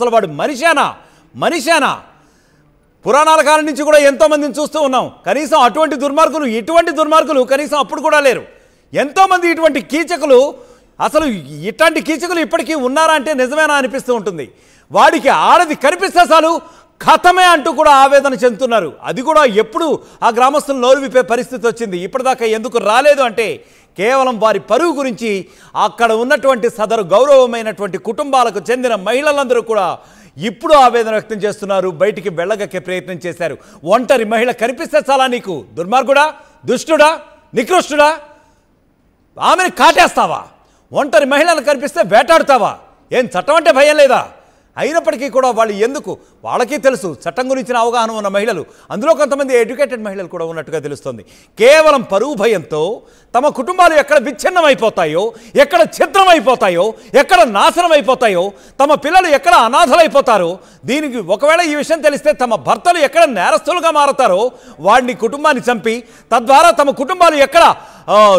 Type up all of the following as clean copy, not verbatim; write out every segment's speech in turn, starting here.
అసలు వాడు మనిషేనా పురాణాల కాలం నుంచి కూడా ఎంతో మందిని చూస్తూ ఉన్నాం. కనీసం ఇటువంటి దుర్మార్గులు కనీసం అప్పుడు కూడా లేరు. ఎంతో మంది ఇటువంటి కీచకులు, అసలు ఇట్లాంటి కీచకులు ఇప్పటికీ ఉన్నారా అంటే నిజమేనా అనిపిస్తూ ఉంటుంది. వాడికి ఆడది కనిపిస్తే చాలు ఖతమే అంటూ కూడా ఆవేదన చెందుతున్నారు. అది కూడా ఎప్పుడు ఆ గ్రామస్తులు నోరు విప్పే పరిస్థితి వచ్చింది. ఇప్పటిదాకా ఎందుకు రాలేదు అంటే కేవలం వారి పరువు గురించి అక్కడ ఉన్నటువంటి సదరు గౌరవమైనటువంటి కుటుంబాలకు చెందిన మహిళలందరూ కూడా ఇప్పుడు ఆవేదన వ్యక్తం చేస్తున్నారు. బయటికి వెళ్ళగక్కే ప్రయత్నం చేశారు. ఒంటరి మహిళ కనిపిస్తే చాలా నీకు దుర్మార్గుడా, దుష్టుడా, నికృష్టుడా, ఆమెను కాటేస్తావా? ఒంటరి మహిళను కనిపిస్తే వేటాడుతావా? ఏం చట్టం అంటే భయం లేదా? అయినప్పటికీ కూడా వాళ్ళు ఎందుకు, వాళ్ళకి తెలుసు చట్టం గురించిన అవగాహన ఉన్న మహిళలు, అందులో కొంతమంది ఎడ్యుకేటెడ్ మహిళలు కూడా ఉన్నట్టుగా తెలుస్తుంది. కేవలం పరువు భయంతో తమ కుటుంబాలు ఎక్కడ విచ్ఛిన్నం అయిపోతాయో, ఎక్కడ ఛిద్రం అయిపోతాయో, ఎక్కడ నాశనం అయిపోతాయో, తమ పిల్లలు ఎక్కడ అనాథలైపోతారో, దీనికి ఒకవేళ ఈ విషయం తెలిస్తే తమ భర్తలు ఎక్కడ నేరస్తులుగా మారతారో, వాడిని కుటుంబాన్ని చంపి తద్వారా తమ కుటుంబాలు ఎక్కడ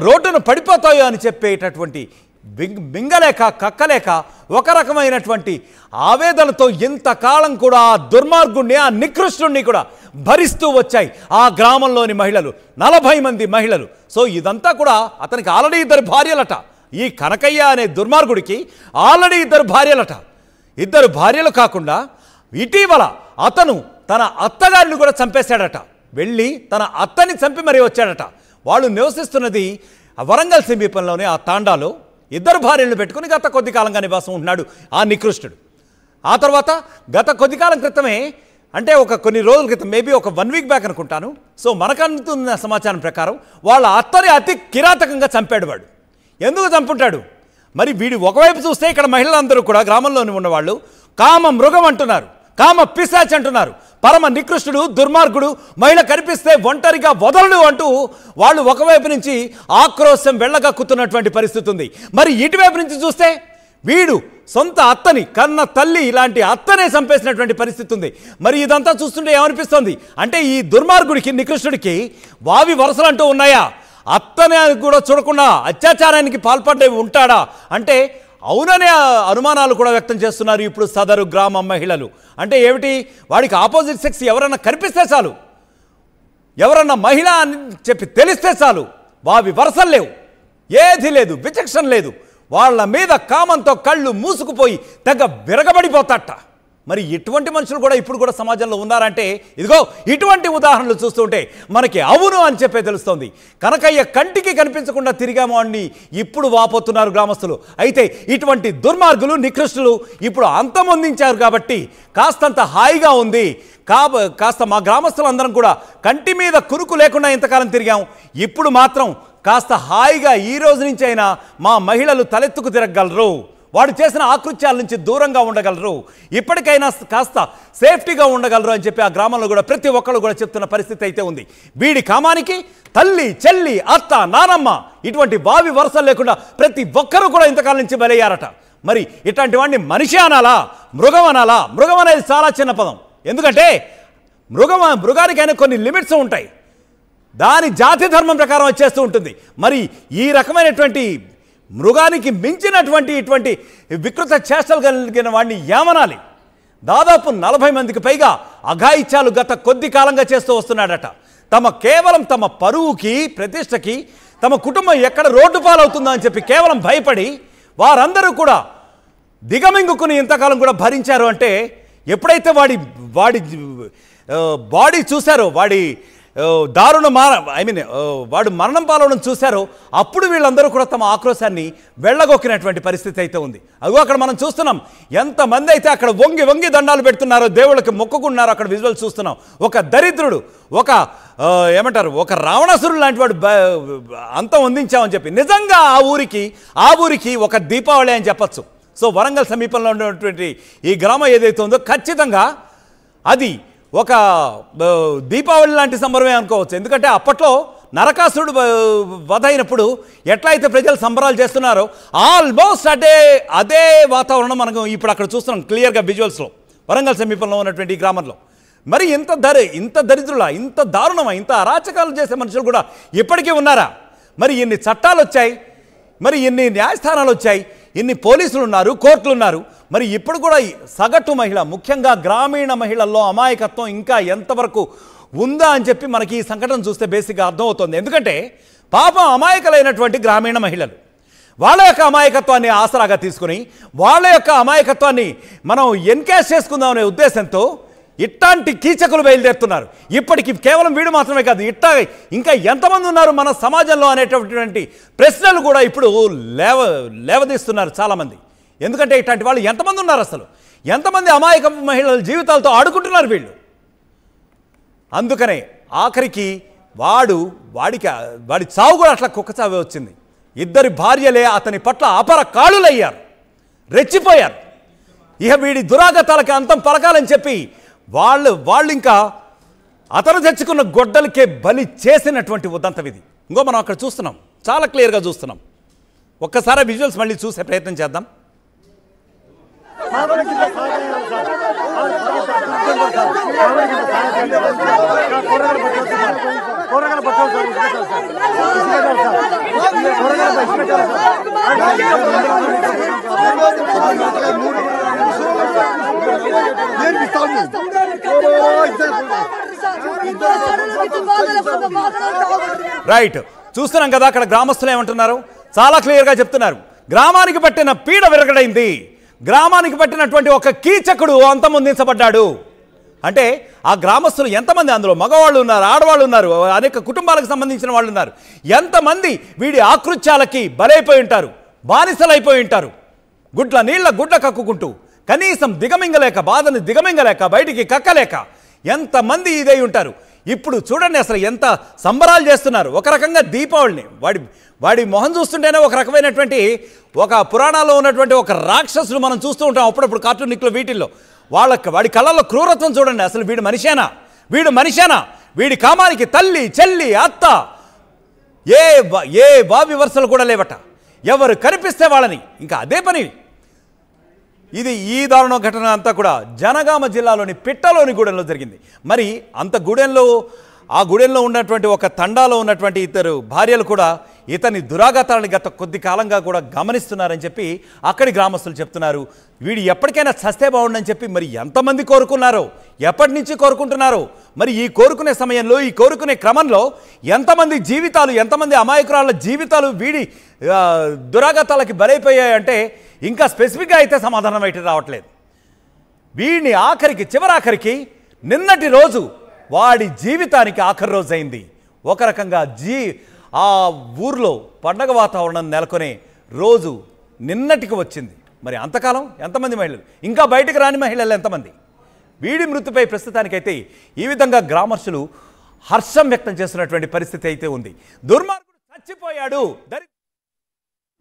రోడ్డును పడిపోతాయో అని చెప్పేటటువంటి మింగలేక కక్కలేక ఒక రకమైనటువంటి ఆవేదనతో ఇంతకాలం కూడా ఆ దుర్మార్గుణ్ణి, ఆ నికృష్టుణ్ణి కూడా భరిస్తూ వచ్చాయి ఆ గ్రామంలోని మహిళలు, 40 మంది మహిళలు. సో ఇదంతా కూడా అతనికి ఆల్రెడీ 2 భార్యలట. ఈ కనకయ్య అనే దుర్మార్గుడికి ఆల్రెడీ 2 భార్యలట. 2 భార్యలు కాకుండా ఇటీవల అతను తన అత్తగారిని కూడా చంపేశాడట. వెళ్ళి తన అత్తని చంపి మరీ వచ్చాడట. వాళ్ళు నివసిస్తున్నది వరంగల్ సమీపంలోనే ఆ తాండాలో. 2 భార్యలను పెట్టుకుని గత కొద్ది కాలంగా నివాసం ఉంటున్నాడు ఆ నికృష్టుడు. ఆ తర్వాత గత కొద్ది కాలం క్రితమే, అంటే కొన్ని రోజుల క్రితం, మేబీ ఒక 1 వీక్ బ్యాక్ అనుకుంటాను. సో మనకందుతున్న సమాచారం ప్రకారం వాళ్ళ అత్తని అతి కిరాతకంగా చంపాడు వాడు. ఎందుకు చంపుంటాడు మరి? వీడు ఒకవైపు చూస్తే ఇక్కడ మహిళలందరూ కూడా గ్రామంలోని ఉన్నవాళ్ళు కామ మృగం అంటున్నారు, కామ పిశాచ్ అంటున్నారు, పరమ నికృష్టుడు, దుర్మార్గుడు, మహిళ కనిపిస్తే ఒంటరిగా వదలడు అంటూ వాళ్ళు ఒకవైపు నుంచి ఆక్రోశం వెళ్ళగక్కుతున్నటువంటి పరిస్థితి ఉంది. మరి ఇటువైపు నుంచి చూస్తే వీడు సొంత అత్తని, కన్న తల్లి ఇలాంటి అత్తనే చంపేసినటువంటి పరిస్థితి ఉంది. మరి ఇదంతా చూస్తుంటే ఏమనిపిస్తుంది అంటే ఈ దుర్మార్గుడికి, నికృష్టుడికి వావి వరుసలు అంటూ ఉన్నాయా? అత్తనే కూడా చూడకుండా అత్యాచారానికి పాల్పడ్డే ఉంటాడా అంటే అవుననే అనుమానాలు కూడా వ్యక్తం చేస్తున్నారు ఇప్పుడు సదరు గ్రామ మహిళలు. అంటే ఏమిటి, వాడికి ఆపోజిట్ సెక్స్ ఎవరన్నా కనిపిస్తే చాలు, ఎవరన్నా మహిళ అని చెప్పి తెలిస్తే చాలు, వావి వరసలు లేవు, ఏది లేదు, విచక్షణ లేదు, వాళ్ళ మీద కామంతో కళ్ళు మూసుకుపోయి తెగ విరగబడిపోతాట. మరి ఇటువంటి మనుషులు కూడా ఇప్పుడు కూడా సమాజంలో ఉన్నారంటే ఇదిగో ఇటువంటి ఉదాహరణలు చూస్తుంటే మనకి అవును అని చెప్పే తెలుస్తోంది. కనకయ్య కంటికి కనిపించకుండా తిరిగాము అని ఇప్పుడు వాపోతున్నారు గ్రామస్తులు. అయితే ఇటువంటి దుర్మార్గులు, నికృష్టులు ఇప్పుడు అంతమొందించారు కాబట్టి కాస్తంత హాయిగా ఉంది. కాస్త మా గ్రామస్తులందరం కూడా కంటి మీద కురుకు లేకుండా ఇంతకాలం తిరిగాం. ఇప్పుడు మాత్రం కాస్త హాయిగా ఈ రోజు నుంచి అయినా మా మహిళలు తలెత్తుకు తిరగలరు, వాడు చేసిన ఆకృత్యాల నుంచి దూరంగా ఉండగలరు, ఇప్పటికైనా కాస్త సేఫ్టీగా ఉండగలరు అని చెప్పి ఆ గ్రామంలో కూడా ప్రతి ఒక్కళ్ళు కూడా చెప్తున్న పరిస్థితి అయితే ఉంది. వీడి కామానికి తల్లి, చెల్లి, అత్త, నానమ్మ ఇటువంటి వావి వరుసలు లేకుండా ప్రతి ఒక్కరూ కూడా ఇంతకాలం నుంచి బలయ్యారట. మరి ఇట్లాంటి వాడిని మనిషి అనాలా, మృగం అనాలా? మృగం అనేది చాలా చిన్న పదం. ఎందుకంటే మృగానికైనా కొన్ని లిమిట్స్ ఉంటాయి, దాని జాతి ధర్మం ప్రకారం వచ్చేస్తూ ఉంటుంది. మరి ఈ రకమైనటువంటి మృగానికి మించినటువంటి ఇటువంటి వికృత చేష్టలు కలిగిన వాడిని ఏమనాలి? దాదాపు 40 మందికి పైగా అఘాయిత్యాలు గత కొద్ది కాలంగా చేస్తూ వస్తున్నాడట. కేవలం తమ పరువుకి, ప్రతిష్టకి, తమ కుటుంబం ఎక్కడ రోడ్డు పాలవుతుందో అని చెప్పి కేవలం భయపడి వారందరూ కూడా దిగమింగుకుని ఇంతకాలం కూడా భరించారు. అంటే ఎప్పుడైతే వాడి బాడీ చూశారో, వాడి వాడు మరణం పాలవడం చూశారో అప్పుడు వీళ్ళందరూ కూడా తమ ఆక్రోశాన్ని వెళ్ళగొక్కినటువంటి పరిస్థితి అయితే ఉంది. అదిగో అక్కడ మనం చూస్తున్నాం ఎంతమంది అయితే అక్కడ వంగి వంగి దండాలు పెడుతున్నారో, దేవుళ్ళకి మొక్కుకున్నారో అక్కడ విజువల్ చూస్తున్నాం. ఒక దరిద్రుడు, ఒక రావణాసురుడు లాంటి వాడు అంతం అందించామని చెప్పి నిజంగా ఆ ఊరికి ఒక దీపావళి అని చెప్పచ్చు. సో వరంగల్ సమీపంలో ఉన్నటువంటి ఈ గ్రామం ఏదైతే ఉందో ఖచ్చితంగా అది ఒక దీపావళి లాంటి సంబరమే అనుకోవచ్చు. ఎందుకంటే అప్పట్లో నరకాసురుడు వధ అయినప్పుడు ఎట్లా అయితే ప్రజలు సంబరాలు చేస్తున్నారో ఆల్మోస్ట్ అదే వాతావరణం మనం ఇప్పుడు అక్కడ చూస్తున్నాం క్లియర్గా విజువల్స్లో, వరంగల్ సమీపంలో ఉన్నటువంటి ఈ గ్రామంలో. మరి ఇంత దరిద్రులా, ఇంత దారుణమా, ఇంత అరాచకాలు చేసే మనుషులు కూడా ఇప్పటికీ ఉన్నారా? మరి ఇన్ని చట్టాలు వచ్చాయి, మరి ఇన్ని న్యాయస్థానాలు వచ్చాయి, ఇన్ని పోలీసులు ఉన్నారు, కోర్టులు ఉన్నారు. మరి ఇప్పుడు కూడా సగటు మహిళ, ముఖ్యంగా గ్రామీణ మహిళల్లో అమాయకత్వం ఇంకా ఎంతవరకు ఉందా అని చెప్పి మనకి ఈ సంఘటన చూస్తే బేసిక్గా అర్థమవుతుంది. ఎందుకంటే పాపం అమాయకులైనటువంటి గ్రామీణ మహిళలు వాళ్ళ యొక్క అమాయకత్వాన్ని ఆసరాగా తీసుకుని వాళ్ళ యొక్క అమాయకత్వాన్ని మనం ఎన్కాష్ చేసుకుందామనే ఉద్దేశంతో ఇట్లాంటి కీచకులు బయలుదేరుతున్నారు. ఇప్పటికి కేవలం వీడు మాత్రమే కాదు, ఇంకా ఎంతమంది ఉన్నారు మన సమాజంలో అనేటటువంటి ప్రశ్నలు కూడా ఇప్పుడు లేవదీస్తున్నారు చాలామంది. ఎందుకంటే ఇట్లాంటి వాళ్ళు ఎంతమంది ఉన్నారు, అసలు ఎంతమంది అమాయక మహిళల జీవితాలతో ఆడుకుంటున్నారు వీళ్ళు. అందుకనే ఆఖరికి వాడి చావు కూడా అట్లా కుక్క చావే వచ్చింది. ఇద్దరి భార్యలే అతని పట్ల అపర కాళులయ్యారు, రెచ్చిపోయారు. ఇక వీడి దురాగతాలకి అంతం పలకాలని చెప్పి వాళ్ళు ఇంకా అతను తెచ్చుకున్న గొడ్డలకే బలి చేసినటువంటి ఉదంతం ఇది. ఇంకో మనం అక్కడ చూస్తున్నాం, చాలా క్లియర్గా చూస్తున్నాం. ఒక్కసారి విజువల్స్ మళ్ళీ చూసే ప్రయత్నం చేద్దాం. రైట్, చూస్తున్నాం కదా అక్కడ గ్రామస్తులు ఏమంటున్నారు, చాలా క్లియర్గా చెప్తున్నారు. గ్రామానికి పట్టిన పీడ విరగడైంది, గ్రామానికి పట్టినటువంటి ఒక కీచకుడు అంతమొందించబడ్డాడు. అంటే ఆ గ్రామస్తులు ఎంతమంది, అందులో మగవాళ్ళు ఉన్నారు, ఆడవాళ్ళు ఉన్నారు, అనేక కుటుంబాలకు సంబంధించిన వాళ్ళు ఉన్నారు. ఎంతమంది వీడి ఆకృత్యాలకి బలైపోయి ఉంటారు, బానిసలైపోయి ఉంటారు. గుడ్ల కక్కుకుంటూ కనీసం దిగమింగలేక, బాధని దిగమింగలేక, బయటికి కక్కలేక ఎంతమంది ఇదై ఉంటారు. ఇప్పుడు చూడండి అసలు ఎంత సంబరాలు చేస్తున్నారు. ఒక రకంగా దీపావళిని వాడి మొహం చూస్తుంటేనే ఒక రకమైనటువంటి ఒక పురాణాల్లో ఉన్నటువంటి ఒక రాక్షసులు మనం చూస్తూ ఉంటాం అప్పుడప్పుడు కార్టూనిక్లో వీటిల్లో. వాడి కళ్ళల్లో క్రూరత్వం చూడండి. అసలు వీడు మనిషేనా? వీడి కామానికి తల్లి, చెల్లి, అత్త, ఏ విమర్శలు కూడా లేవట. ఎవరు కనిపిస్తే వాళ్ళని ఇంకా అదే పని. ఈ దారుణ ఘటన అంతా కూడా జనగామ జిల్లాలోని పిట్టలోని గూడెంలో జరిగింది. మరి ఆ గూడెంలో ఉన్నటువంటి ఒక తండాలో ఉన్నటువంటి ఇద్దరు భార్యలు కూడా ఇతని దురాఘాతాలను గత కొద్ది కాలంగా కూడా గమనిస్తున్నారని చెప్పి అక్కడి గ్రామస్తులు చెప్తున్నారు. వీడు ఎప్పటికైనా చస్తే బాగుండని చెప్పి మరి ఎంతమంది కోరుకున్నారో, ఎప్పటి నుంచి కోరుకుంటున్నారో, మరి ఈ కోరుకునే సమయంలో, ఈ కోరుకునే క్రమంలో ఎంతమంది జీవితాలు, ఎంతమంది అమాయకురాళ్ళ జీవితాలు వీడి దురాఘాతాలకి బలైపోయాయంటే ఇంకా స్పెసిఫిక్గా అయితే సమాధానం అయితే రావట్లేదు. వీడిని చివరాఖరికి నిన్నటి రోజు వాడి జీవితానికి ఆఖరి రోజు అయింది. ఒక రకంగా ఆ ఊర్లో పండగ వాతావరణం నెలకొనే రోజు నిన్నటికి వచ్చింది. మరి అంతకాలం ఎంతమంది మహిళలు, ఇంకా బయటకు రాని మహిళలు ఎంతమంది? వీడి మృతిపై ప్రస్తుతానికైతే ఈ విధంగా గ్రామస్తులు హర్షం వ్యక్తం చేస్తున్నటువంటి పరిస్థితి అయితే ఉంది. దుర్మార్గుడు చచ్చిపోయాడు.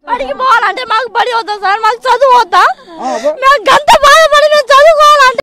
బడికి పోవాలంటే మాకు బడి వద్దా సార్, మాకు చదువు వద్దా? మేము గంట